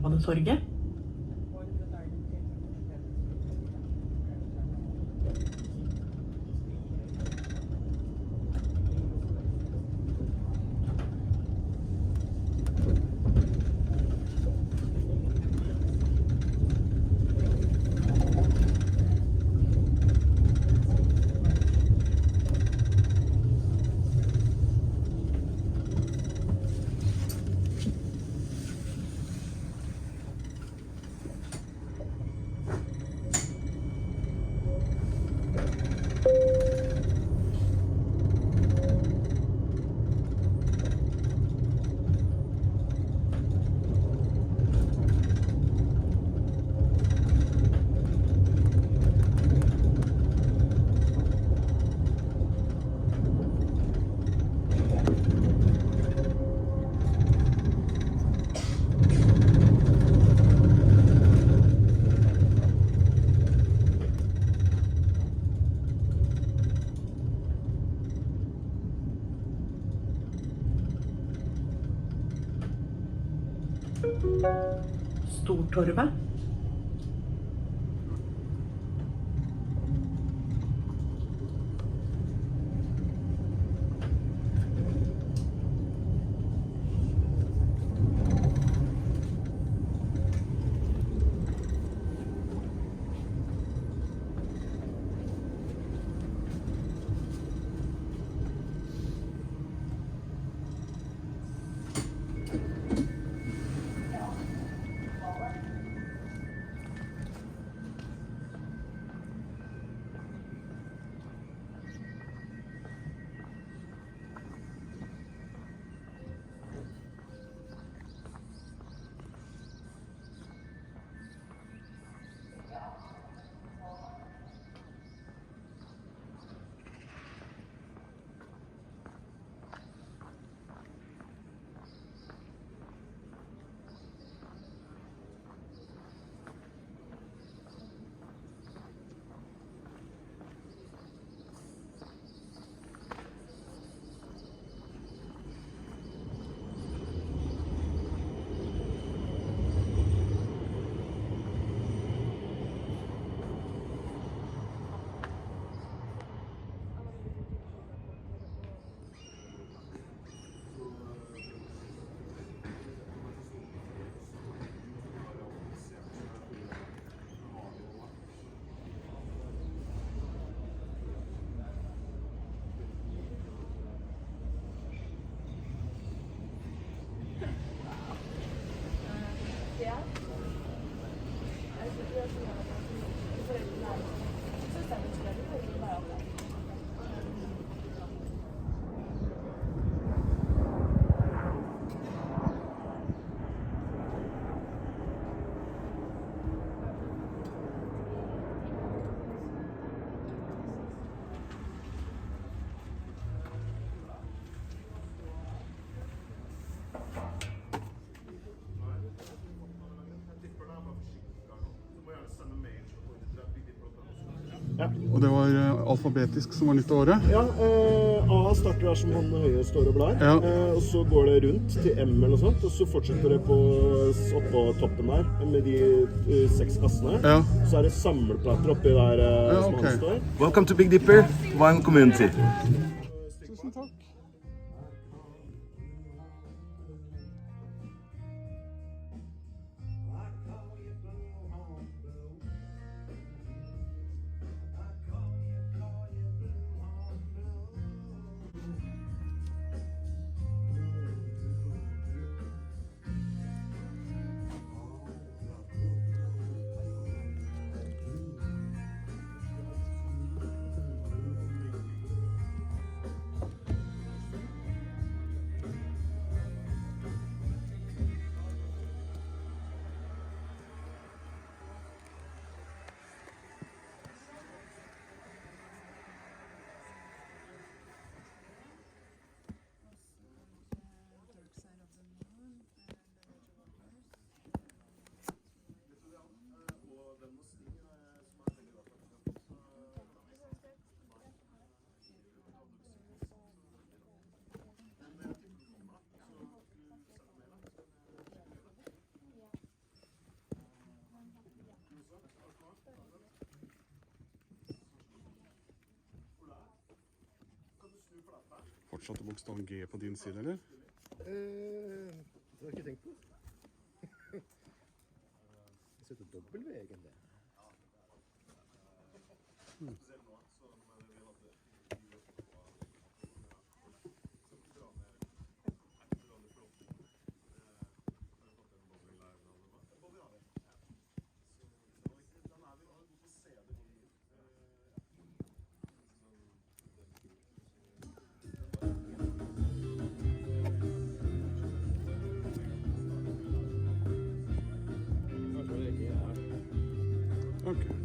Jernbanetorget. Stortorvet. Ja. Og det var alfabetisk som var nytt av året? Ja, A starter der som han høye står og blar, ja. Og så går det rundt til M eller noe sånt, og så fortsetter det oppå toppen der med de 6 kassene. Ja. Så er det samleplater oppi der som han står. Welcome to Big Dipper, Wine Community. Tusen takk. fortsatte bokstaven G på din side, eller? Det har jeg ikke tenkt på. Jeg setter W egentlig. Ok.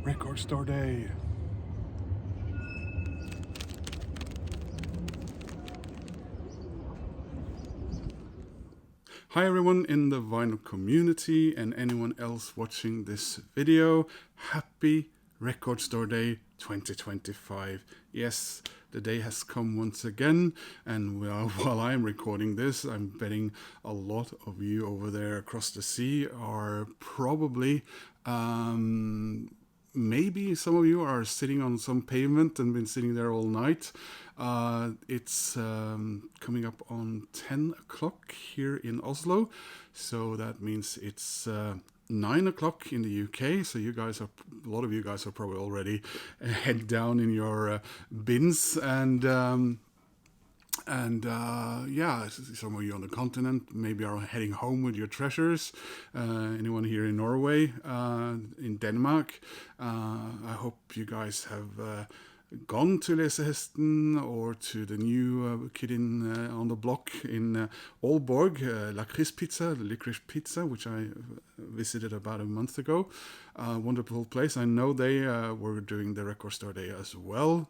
Record Store Day. Hi everyone in the vinyl community and anyone else watching this video. Happy Record Store Day 2025. Yes, the day has come once again, and while I'm recording this, I'm betting a lot of you over there across the sea are probably maybe some of you are sitting on some pavement and been sitting there all night. It's coming up on 10 o'clock here in Oslo, so that means it's 9 o'clock in the UK. So a lot of you guys are probably already head down in your bins and yeah, some of you on the continent maybe are heading home with your treasures. Anyone here in Norway, in Denmark, I hope you guys have gone to Lesehesten or to the new kid on the block in Aalborg, Lakris Pizza, the licorice pizza, which I visited about a month ago. Wonderful place. I know they were doing the Record Store Day as well.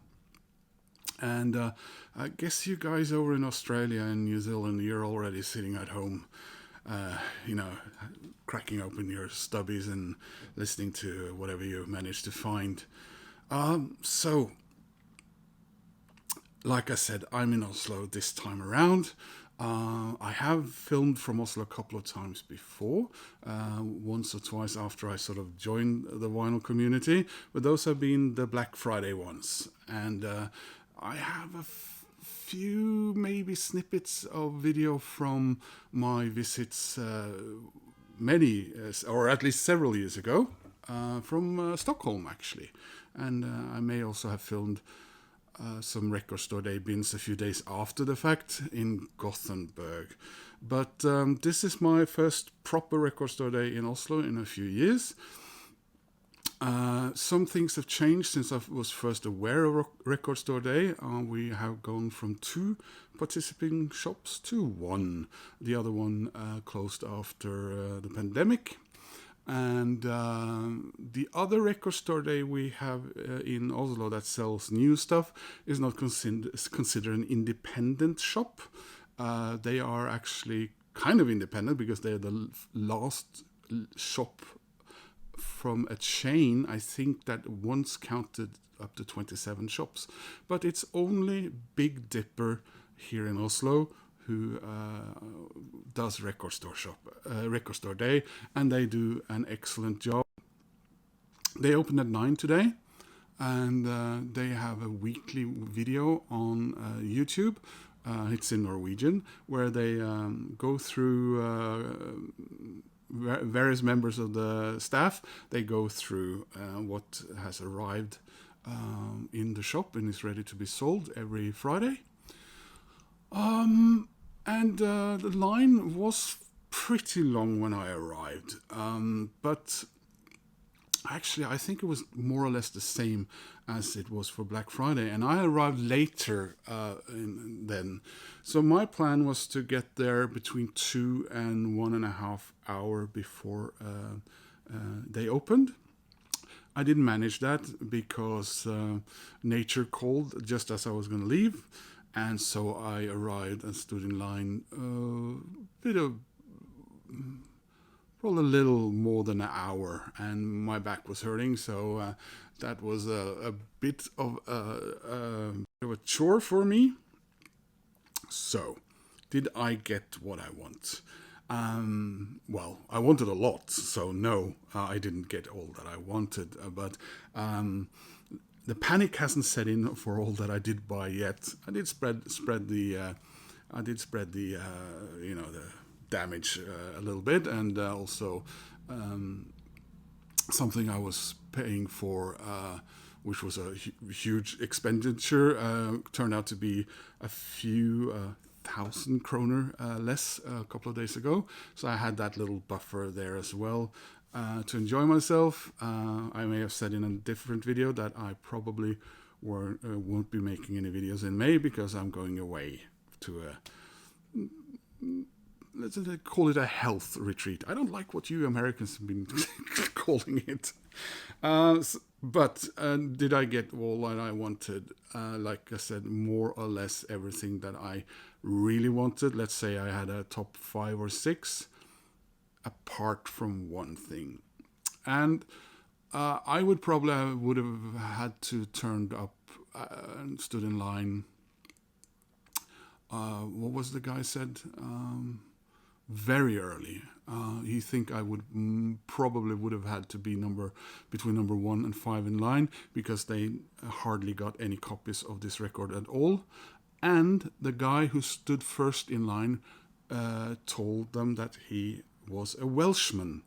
And I guess you guys over in Australia and New Zealand, you're already sitting at home, cracking open your stubbies and listening to whatever you managed to find. So, like I said, I'm in Oslo this time around. I have filmed from Oslo a couple of times before, once or twice after I sort of joined the vinyl community, but those have been the Black Friday ones. And I have a few maybe snippets of video from my visits many, or at least several years ago, from Stockholm actually. And I may also have filmed some Record Store Day bins a few days after the fact in Gothenburg. But this is my first proper Record Store Day in Oslo in a few years. Some things have changed since I was first aware of Record Store Day. We have gone from 2 participating shops to 1. The other one closed after the pandemic. And the other Record Store Day we have in Oslo that sells new stuff is not considered an independent shop. They are actually kind of independent because they're the last shop from a chain, I think, that once counted up to 27 shops. But it's only Big Dipper here in Oslo who does Record Store Day, and they do an excellent job. They opened at 9 today, and they have a weekly video on YouTube. It's in Norwegian, where they go through various members of the staff. They go through what has arrived in the shop and is ready to be sold every Friday. And the line was pretty long when I arrived, but actually I think it was more or less the same as it was for Black Friday, and I arrived later then. So my plan was to get there between 2 and 1.5 hours before they opened. I didn't manage that because nature called just as I was going to leave. And so I arrived and stood in line probably a little more than an hour, and my back was hurting, so that was a bit of a chore for me. So, did I get what I want? Well, I wanted a lot, so no, I didn't get all that I wanted, but the panic hasn't set in for all that I did buy yet. I did spread the the damage a little bit, and also something I was paying for, which was a huge expenditure, turned out to be a few 1,000 kroner less a couple of days ago. So I had that little buffer there as well. To enjoy myself. I may have said in a different video that I probably won't be making any videos in May because I'm going away to let's call it a health retreat. I don't like what you Americans have been calling it. But did I get all that I wanted? Like I said, more or less everything that I really wanted. Let's say I had a top 5 or 6, apart from one thing. And I would have had to turned up and stood in line. What was the guy said? Very early. He think I would probably would have had to be between number 1 and 5 in line, because they hardly got any copies of this record at all. And the guy who stood first in line told them that he was a Welshman.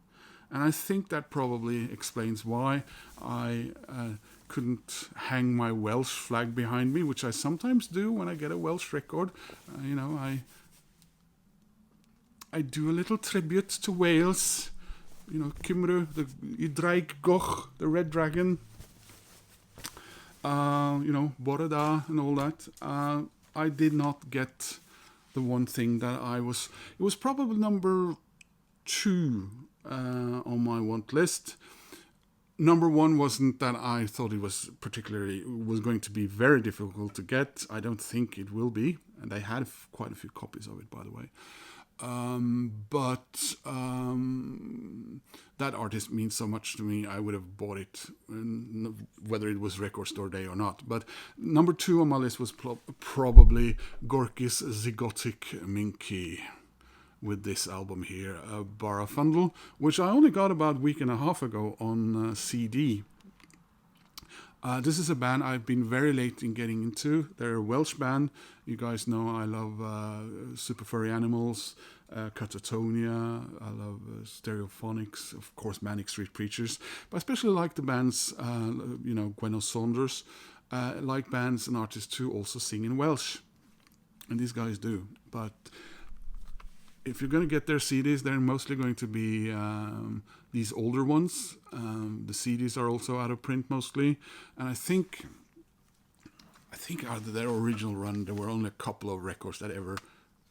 And I think that probably explains why I couldn't hang my Welsh flag behind me, which I sometimes do when I get a Welsh record. I do a little tribute to Wales. Cymru, the Idraig Goch, the Red Dragon. Bore da and all that. I did not get the one thing that it was probably number 2 on my want list. Number 1 wasn't that I thought it was going to be very difficult to get. I don't think it will be, and I had quite a few copies of it, by the way. But that artist means so much to me, I would have bought it, whether it was Record Store Day or not. But number 2 on my list was probably Gorky's Zygotic Minky, with this album here, Barafundle, which I only got about a week and a half ago on CD. This is a band I've been very late in getting into. They're a Welsh band. You guys know I love Super Furry Animals, Catatonia, I love Stereophonics, of course Manic Street Preachers, but I especially like the bands, Gwenno Saunders, like bands and artists who also sing in Welsh. And these guys do. But if you're going to get their CDs, they're mostly going to be these older ones. The CDs are also out of print mostly, and I think out of their original run, there were only a couple of records that ever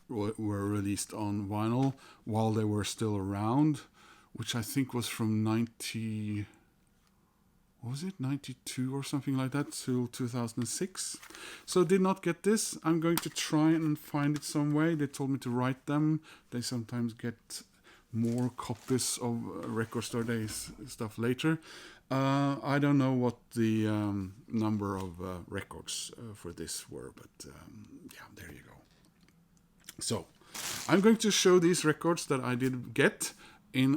were released on vinyl while they were still around, which I think was from 92 or something like that till 2006. So did not get this. I'm going to try and find it some way. They told me to write them. They sometimes get more copies of Record Store Days stuff later. I don't know what the number of records for this were, but there you go. So I'm going to show these records that I did get in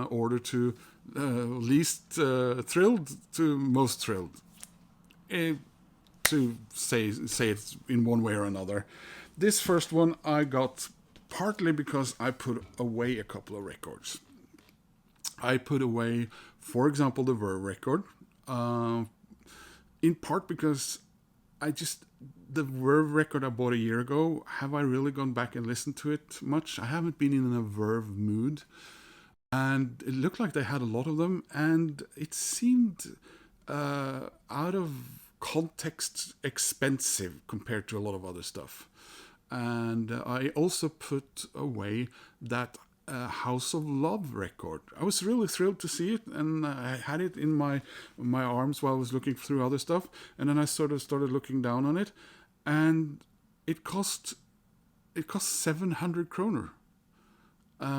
order to least thrilled to most thrilled, to say it in one way or another. This first one I got partly because I put away a couple of records. I put away, for example, the Verve record, in part because the Verve record I bought a year ago, have I really gone back and listened to it much? I haven't been in a Verve mood. And it looked like they had a lot of them, and it seemed out of context expensive compared to a lot of other stuff. And I also put away that House of Love record. I was really thrilled to see it, and I had it in my arms while I was looking through other stuff, and then I sort of started looking down on it, and it cost 700 kroner.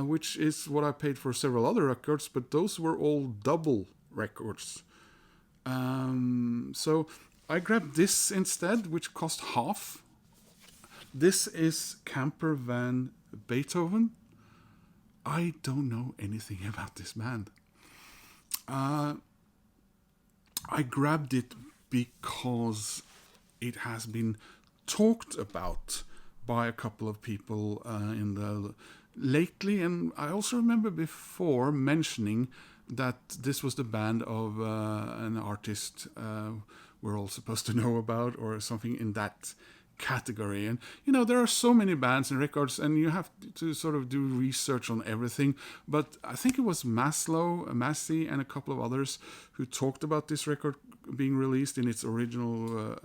Which is what I paid for several other records, but those were all double records. So I grabbed this instead, which cost half. This is Camper Van Beethoven. I don't know anything about this band. I grabbed it because it has been talked about by a couple of people in the lately, and I also remember before mentioning that this was the band of an artist we're all supposed to know about, or something in that category. And there are so many bands and records, and you have to sort of do research on everything. But I think it was Massey and a couple of others who talked about this record being released in its original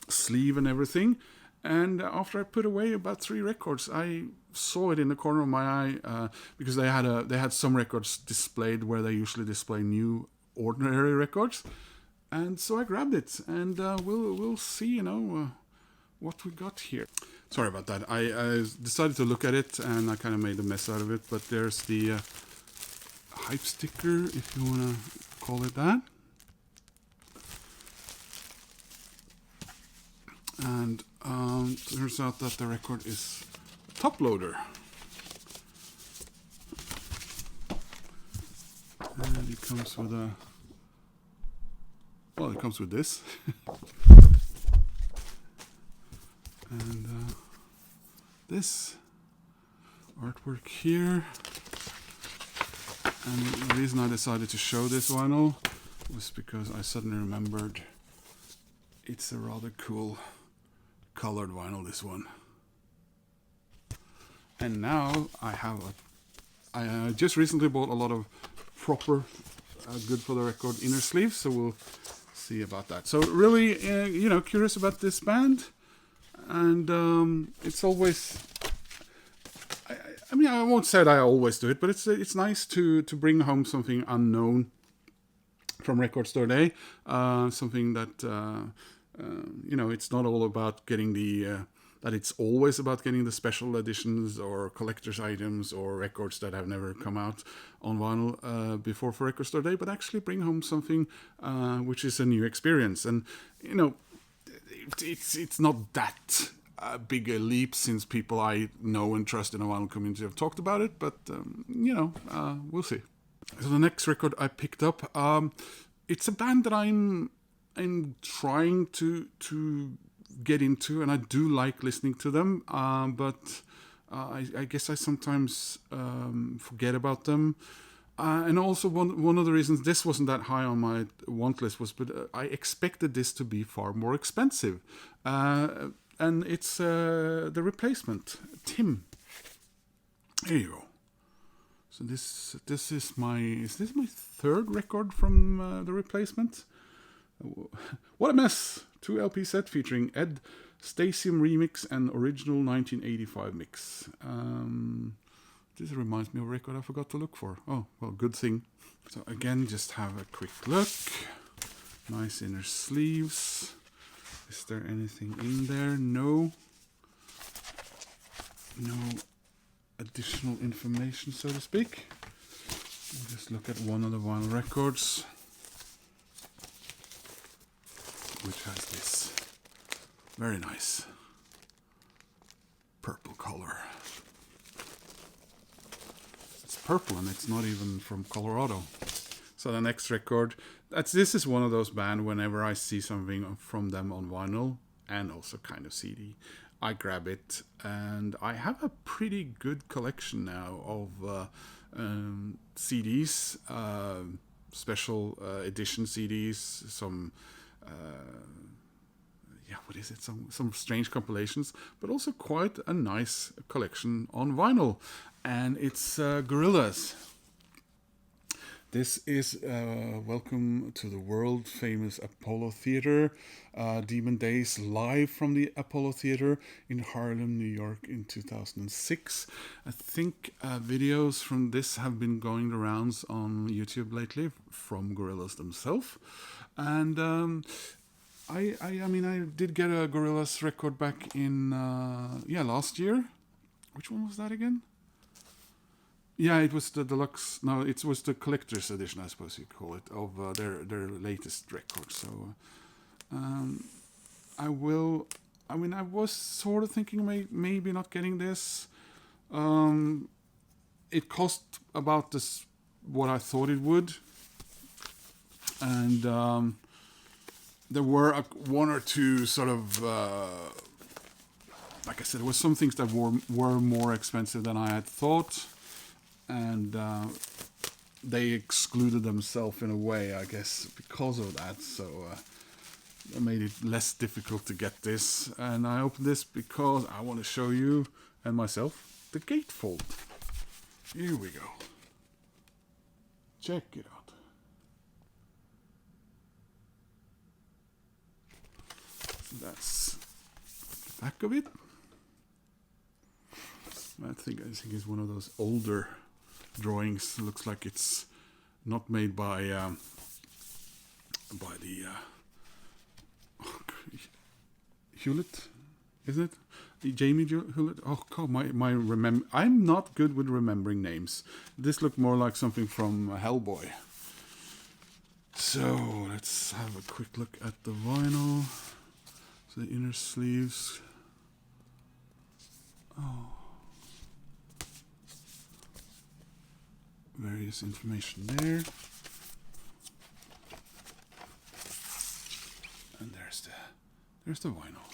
sleeve and everything. And after I put away about 3 records, I saw it in the corner of my eye because they had some records displayed where they usually display new ordinary records, and so I grabbed it, and we'll see, what we got here. Sorry about that. I decided to look at it, and I kind of made a mess out of it. But there's the hype sticker, if you want to call it that. And turns out that the record is a top loader. And it comes with it comes with this. And this artwork here. And the reason I decided to show this vinyl was because I suddenly remembered it's a rather cool colored vinyl, this one. And now I just recently bought a lot of proper good for the record inner sleeves, so we'll see about that. So really, curious about this band, and it's always. I won't say that I always do it, but it's nice to bring home something unknown from Record Store Day, something that it's not all about getting that it's always about getting the special editions or collector's items or records that have never come out on vinyl before for Record Store Day, but actually bring home something which is a new experience. And it's not that big a leap, since people I know and trust in the vinyl community have talked about it, but we'll see. So the next record I picked up, it's a band that I'm trying to get into, and I do like listening to them, but I guess I sometimes forget about them. And also one of the reasons this wasn't that high on my want list was, but I expected this to be far more expensive. And it's The Replacement, Tim. There you go. So this is my 3rd record from The Replacement. What a Mess! 2 LP set featuring Ed, Stasium remix and original 1985 mix. This reminds me of a record I forgot to look for. Oh, well, good thing. So again, just have a quick look. Nice inner sleeves. Is there anything in there? No additional information, so to speak. We'll just look at one of the vinyl records, which has this very nice purple color. It's purple, and it's not even from Colorado. So the next record, this is one of those bands, whenever I see something from them on vinyl and also kind of CD, I grab it. And I have a pretty good collection now of CDs, special edition CDs, some some strange compilations, but also quite a nice collection on vinyl. And it's Gorillaz. This is Welcome to the World Famous Apollo Theater, Demon Days live from the Apollo Theater in Harlem, New York in 2006. I think videos from this have been going the rounds on YouTube lately from Gorillaz themselves. And I did get a Gorillaz record back in last year. Which one was that again? Yeah, it was the deluxe. No, it was the collector's edition, I suppose you call it, of their latest record. So I was sort of thinking maybe not getting this. It cost about what I thought it would, and there were one or two sort of, like I said, there were some things that were more expensive than I had thought. And they excluded themselves in a way, I guess, because of that. So it made it less difficult to get this. And I opened this because I want to show you and myself the gatefold. Here we go. Check it out. So that's back of it. I think it's one of those older drawings. It looks like it's not made by the Hewlett, is it? The Jamie Hewlett? Oh God, I'm not good with remembering names. This looked more like something from Hellboy. So let's have a quick look at the vinyl. So the inner sleeves. Oh. Various information there. And there's the vinyl.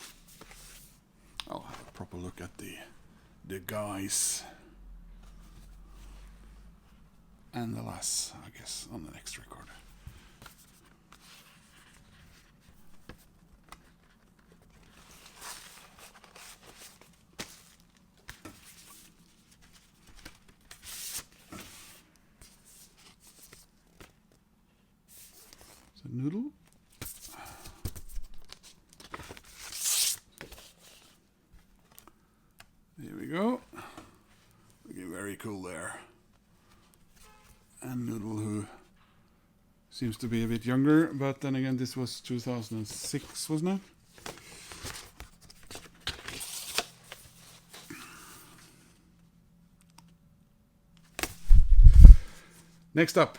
I'll have a proper look at the guys. And the lass, I guess, on the next record. Noodle. There we go. Looking very cool there. And Noodle, who seems to be a bit younger, but then again, this was 2006, wasn't it? Next up.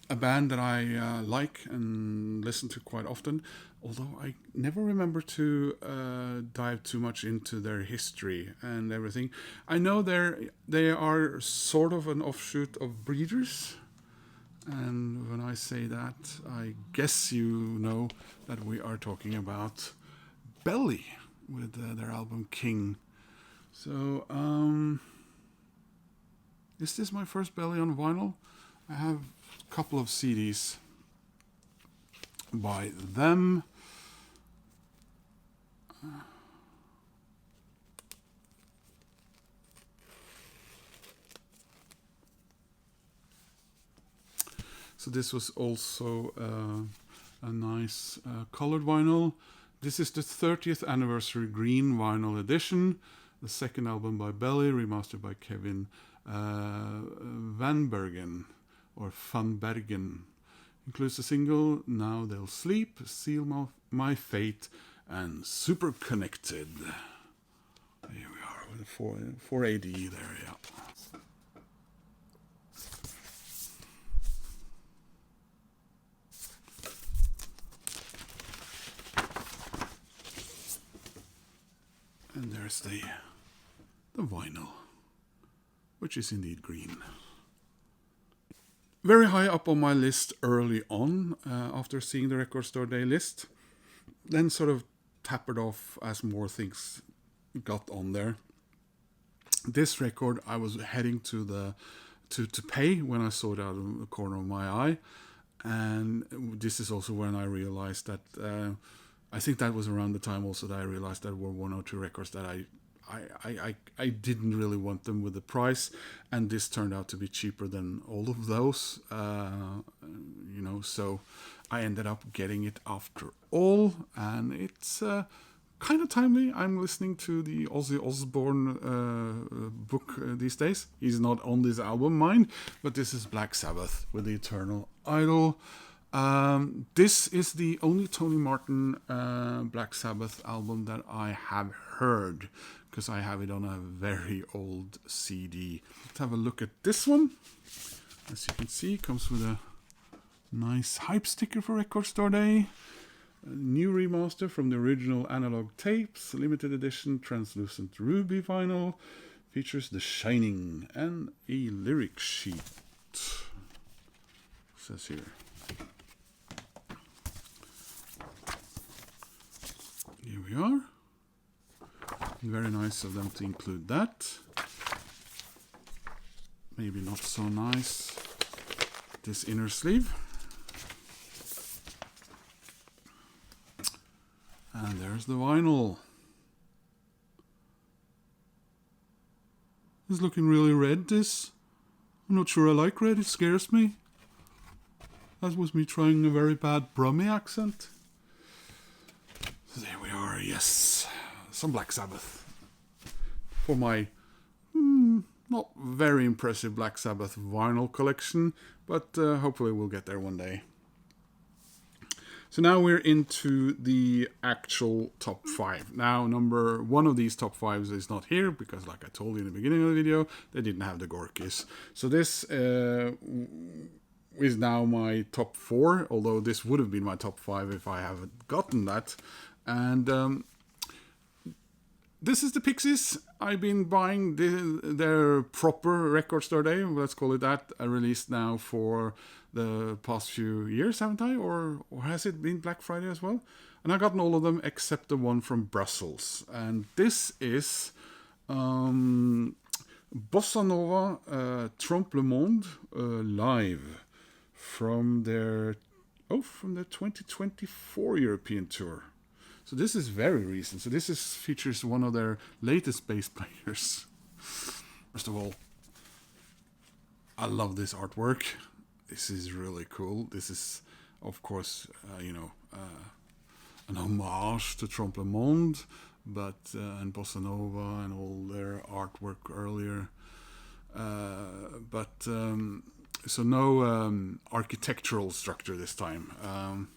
A band that I like and listen to quite often, although I never remember to dive too much into their history and everything. I know they are sort of an offshoot of Breeders, and when I say that, I guess you know that we are talking about Belly with their album King. So, is this my first Belly on vinyl? I have a couple of CDs by them. So this was also a nice colored vinyl. This is the 30th anniversary green vinyl edition. The second album by Belly, remastered by Kevin Van Bergen. Or Van Bergen. Includes the single Now They'll Sleep, Seal My Fate, and Super Connected. Here we are with the 4AD there, yeah. And there's the vinyl, which is indeed green. Very high up on my list early on, after seeing the Record Store Day list. Then sort of tapered off as more things got on there. This record I was heading to pay when I saw it out of the corner of my eye. And this is also when I realized that, I think that was around the time also that I realized there were one or two records that I didn't really want them with the price, and this turned out to be cheaper than all of those, so I ended up getting it after all, and it's kind of timely. I'm listening to the Ozzy Osbourne book these days. He's not on this album, mind, but this is Black Sabbath with the Eternal Idol. This is the only Tony Martin Black Sabbath album that I have heard, because I have it on a very old CD. Let's have a look at this one. As you can see, it comes with a nice hype sticker for Record Store Day. A new remaster from the original analog tapes, limited edition translucent ruby vinyl. Features The Shining and a lyric sheet. It says here. Here we are. Very nice of them to include that. Maybe not so nice. This inner sleeve. And there's the vinyl. It's looking really red, this. I'm not sure I like red, it scares me. That was me trying a very bad Brummie accent. So there we are, yes. Some Black Sabbath. For my not very impressive Black Sabbath vinyl collection, but hopefully we'll get there one day. So now we're into the actual top 5. Now, number 1 of these top 5s is not here, because like I told you in the beginning of the video, they didn't have the Gorillaz. So this is now my top 4, although this would have been my top 5 if I haven't gotten that. And this is the Pixies. I've been buying their proper record store day, let's call it that, released now for the past few years, haven't I? Or has it been Black Friday as well? And I've gotten all of them except the one from Brussels. And this is Bossa Nova Trompe le Monde live from their 2024 European tour. So this is very recent. So this features one of their latest bass players. First of all, I love this artwork. This is really cool. This is, of course, an homage to Trompe le Monde, but and Bossa Nova and all their artwork earlier. So no architectural structure this time.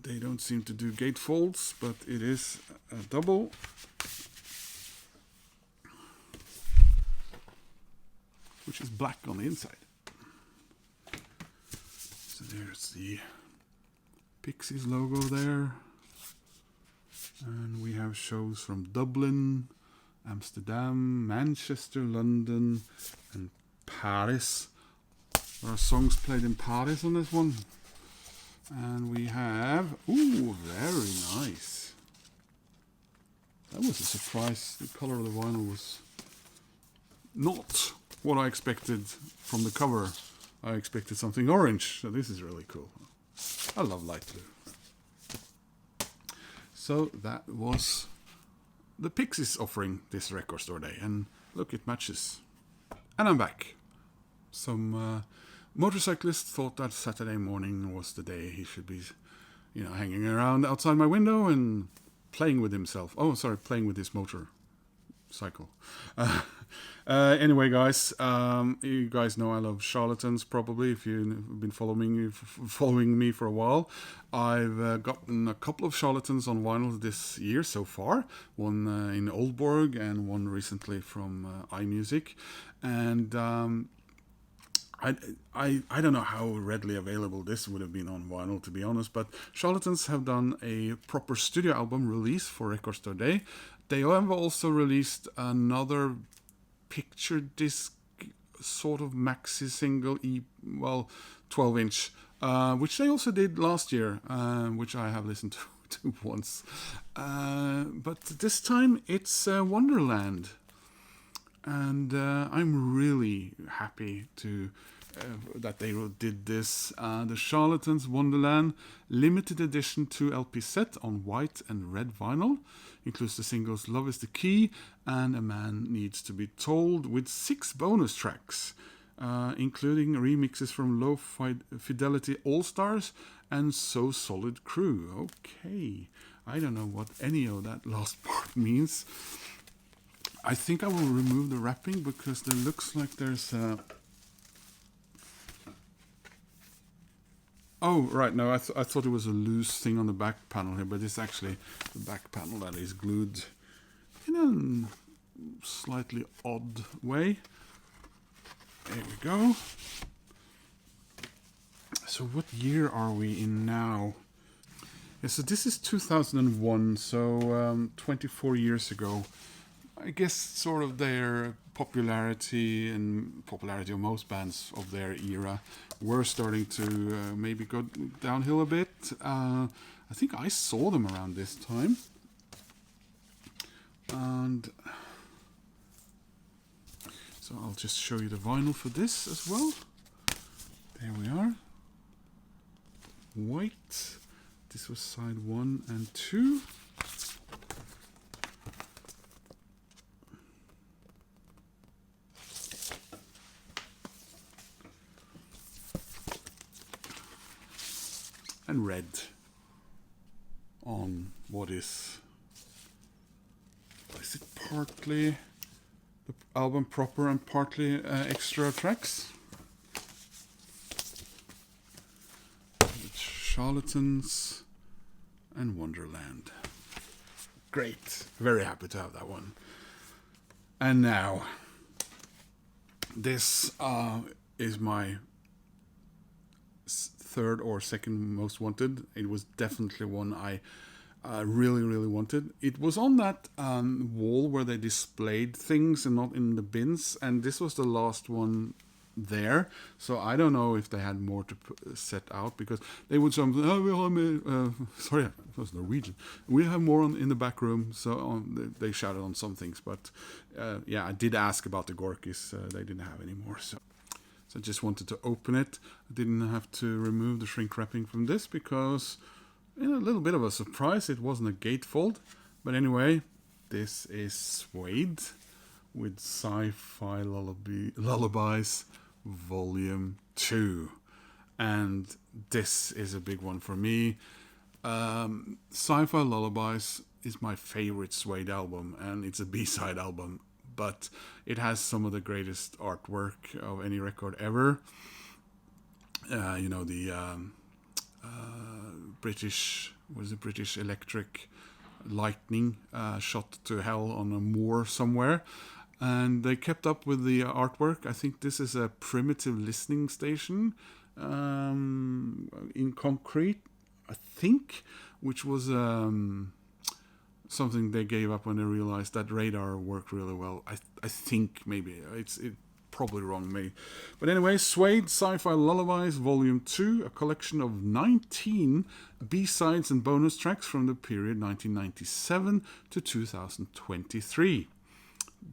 They don't seem to do gatefolds, but it is a double. Which is black on the inside. So there's the Pixies logo there. And we have shows from Dublin, Amsterdam, Manchester, London, and Paris. There are songs played in Paris on this one. And we have, very nice. That was a surprise. The color of the vinyl was not what I expected from the cover. I expected something orange, so this is really cool. I love light blue. So that was the Pixies offering this record store day, and look, it matches. And I'm back. Some motorcyclist thought that Saturday morning was the day he should be, hanging around outside my window and playing with himself. Playing with his motorcycle. Anyway, guys, you guys know I love Charlatans, probably, if you've been following me for a while. I've gotten a couple of Charlatans on vinyl this year so far. One in Oldborg and one recently from iMusic. And I don't know how readily available this would have been on vinyl, to be honest, but Charlatans have done a proper studio album release for Record Store Day. They have also released another picture disc, sort of maxi single, 12-inch, which they also did last year, which I have listened to once. But this time it's Wonderland. And I'm really happy that they did this. The Charlatans Wonderland limited edition 2 LP set on white and red vinyl. Includes the singles Love is the Key and A Man Needs to Be Told, with 6 bonus tracks, including remixes from Low Fidelity All Stars and So Solid Crew. Okay, I don't know what any of that last part means. I think I will remove the wrapping because there looks like there's a... Oh, right, no, I thought it was a loose thing on the back panel here, but it's actually the back panel that is glued in a slightly odd way. There we go. So what year are we in now? Yeah, so this is 2001, so 24 years ago. I guess sort of their popularity of most bands of their era were starting to maybe go downhill a bit. I think I saw them around this time. And so I'll just show you the vinyl for this as well. There we are. White. This was side 1 and 2. And red. on what is it partly the album proper and partly extra tracks. It's Charlatans and Wonderland. Great. Very happy to have that one. And now, this is my third or second most wanted. It was definitely one I really, really wanted. It was on that wall where they displayed things and not in the bins, and this was the last one there. So I don't know if they had more to set out, because they would say, sorry, it was Norwegian. We have more in the back room. So they shouted on some things, but yeah, I did ask about the Gorillaz. They didn't have any more, so I just wanted to open it. I didn't have to remove the shrink wrapping from this because, in a little bit of a surprise, it wasn't a gatefold. But anyway, this is Suede with Sci-Fi Lullabies Volume 2. And this is a big one for me. Sci-Fi Lullabies is my favorite Suede album, and it's a B-side album. But it has some of the greatest artwork of any record ever. The British Electric Lightning shot to hell on a moor somewhere. And they kept up with the artwork. I think this is a primitive listening station in concrete, I think, which was something they gave up when they realized that radar worked really well. I think maybe it's probably wrong, maybe. But anyway, Suede Sci-Fi Lullabies Volume 2, a collection of 19 B-sides and bonus tracks from the period 1997 to 2023.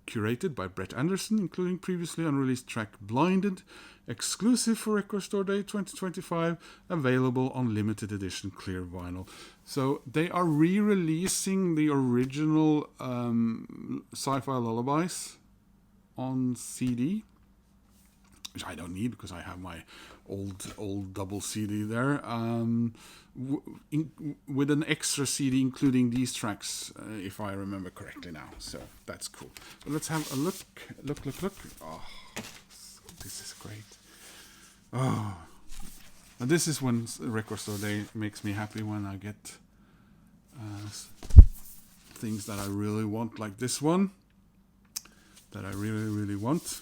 Curated by Brett Anderson, including previously unreleased track Blinded, exclusive for Record Store Day 2025, available on limited edition clear vinyl. So they are re-releasing the original Sci-Fi Lullabies on CD, which I don't need because I have my old double CD there, with an extra CD including these tracks, if I remember correctly now. So that's cool. So let's have a look. Oh, this is great. Oh, and this is when Record Store Day makes me happy, when I get things that I really want, like this one, that I really, really want.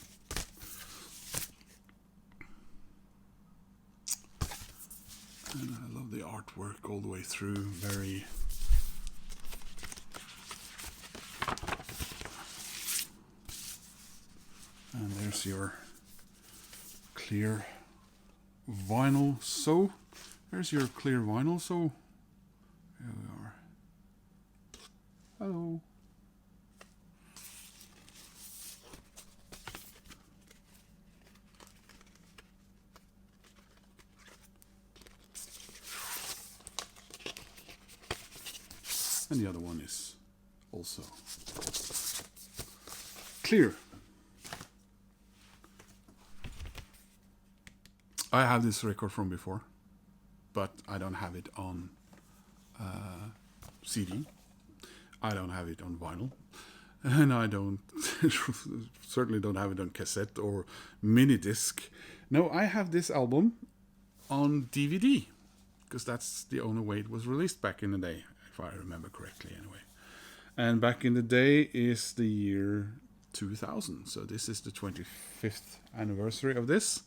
And I love the artwork all the way through. Very and there's your clear vinyl. So there's your clear vinyl. So here we are. Hello. And the other one is also clear. I have this record from before, but I don't have it on CD. I don't have it on vinyl. And I don't certainly don't have it on cassette or mini disc. No, I have this album on DVD, because that's the only way it was released back in the day, if I remember correctly anyway. And back in the day is the year 2000. So this is the 25th anniversary of this.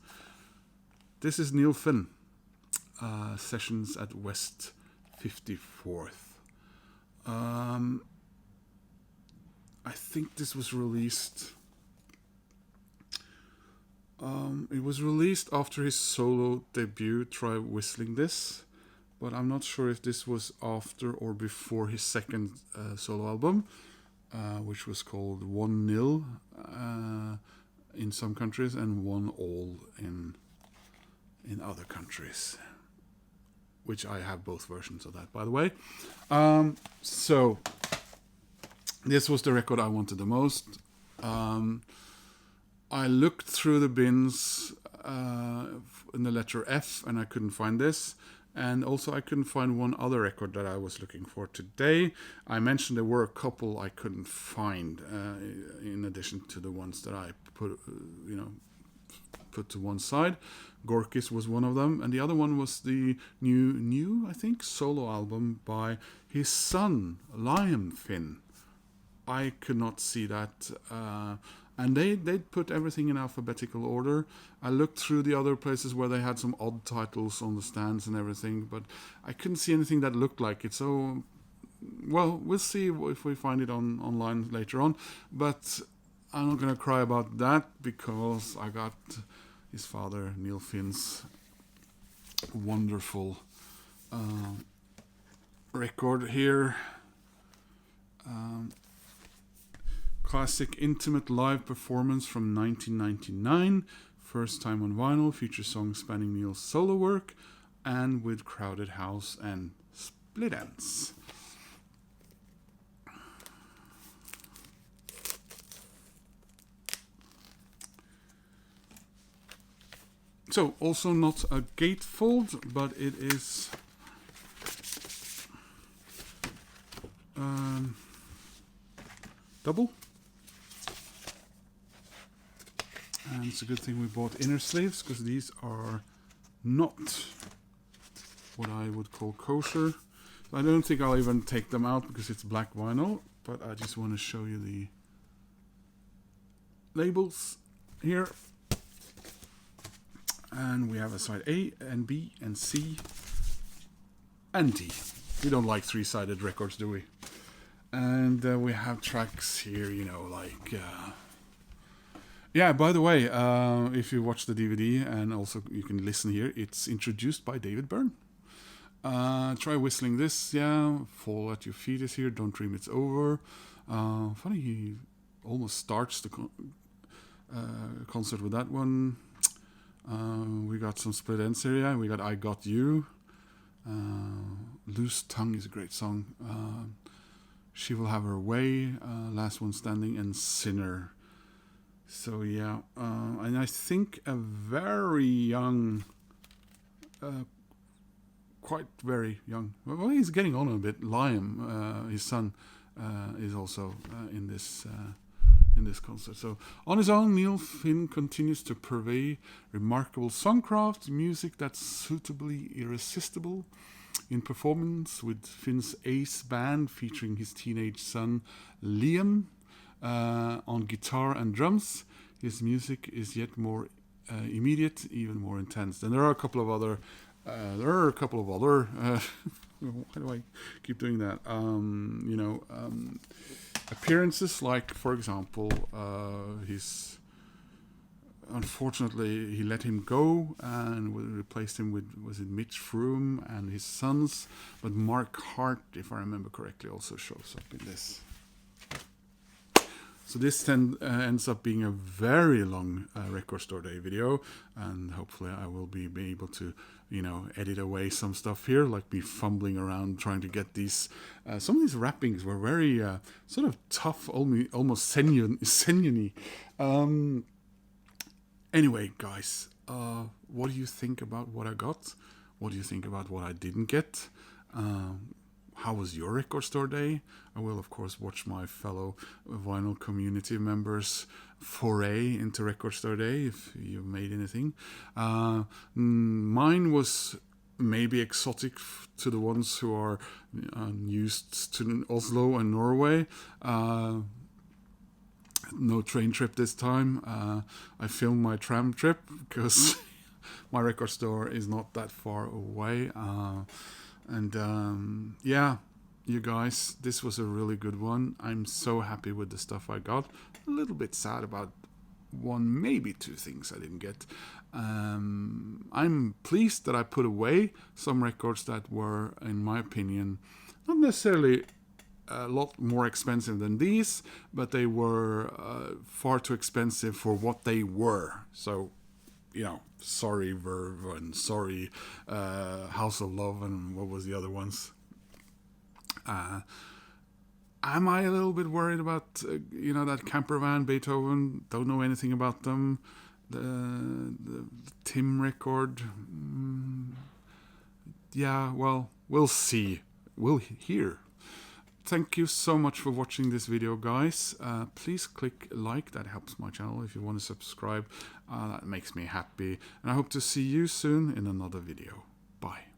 This is Neil Finn, Sessions at West 54th. I think this was released... it was released after his solo debut, Try Whistling This. But I'm not sure if this was after or before his second solo album, which was called 1-0 in some countries and 1-all in other countries, which I have both versions of that, by the way. So this was the record I wanted the most. I looked through the bins in the letter F and I couldn't find this. And also I couldn't find one other record that I was looking for today. I mentioned there were a couple I couldn't find in addition to the ones that I put to one side. Gorillaz was one of them, and the other one was the new I think solo album by his son Liam Finn. I could not see that, and they'd put everything in alphabetical order. I looked through the other places where they had some odd titles on the stands and everything, but I couldn't see anything that looked like it. So, well, we'll see if we find it online later on, but I'm not gonna cry about that because I got his father Neil Finn's wonderful record here. Classic intimate live performance from 1999. First time on vinyl. Features songs spanning Neil's solo work and with Crowded House and Split Ends. So, also not a gatefold, but it is double. And it's a good thing we bought inner sleeves, because these are not what I would call kosher. I don't think I'll even take them out because it's black vinyl, but I just want to show you the labels here. And we have a side A and B and C and D. We don't like three-sided records, do we? And we have tracks here, you know, like... yeah, by the way, if you watch the DVD and also you can listen here, it's introduced by David Byrne. Try whistling this, yeah. Fall at Your Feet is here. Don't Dream It's Over. Funny, he almost starts the concert with that one. We got some Split Ends here, yeah. We got I Got You. Loose Tongue is a great song. She Will Have Her Way. Last One Standing, and Sinner. So yeah, and I think a very young, quite very young, well, he's getting on a bit, Liam, his son, is also in this concert. So on his own, Neil Finn continues to purvey remarkable songcraft, music that's suitably irresistible. In performance with Finn's ace band featuring his teenage son Liam, on guitar and drums, his music is yet more immediate, even more intense. And there are a couple of other. Why do I keep doing that? Appearances, like for example, his. Unfortunately, he let him go and we replaced him with, was it Mitch Froome and his sons? But Mark Hart, if I remember correctly, also shows up in this. So this then ends up being a very long Record Store Day video, and hopefully I will be able to, edit away some stuff here, like be fumbling around trying to get these. Some of these wrappings were very sort of tough, almost sinewy. Anyway, guys, what do you think about what I got? What do you think about what I didn't get? How was your Record Store Day? I will, of course, watch my fellow vinyl community members foray into Record Store Day if you've made anything. Mine was maybe exotic to the ones who are used to Oslo and Norway. No train trip this time. I filmed my tram trip because my record store is not that far away. Yeah, you guys, this was a really good one. I'm so happy with the stuff I got. A little bit sad about one, maybe two things I didn't get. I'm pleased that I put away some records that were, in my opinion, not necessarily a lot more expensive than these, but they were far too expensive for what they were. So, sorry Verve and sorry House of Love and what was the other ones. Am I a little bit worried about that camper van Beethoven? Don't know anything about them. The Tim record, yeah, well, we'll see. We'll hear. Thank you so much for watching this video, guys. Please click like, that helps my channel. If you want to subscribe, that makes me happy. And I hope to see you soon in another video. Bye.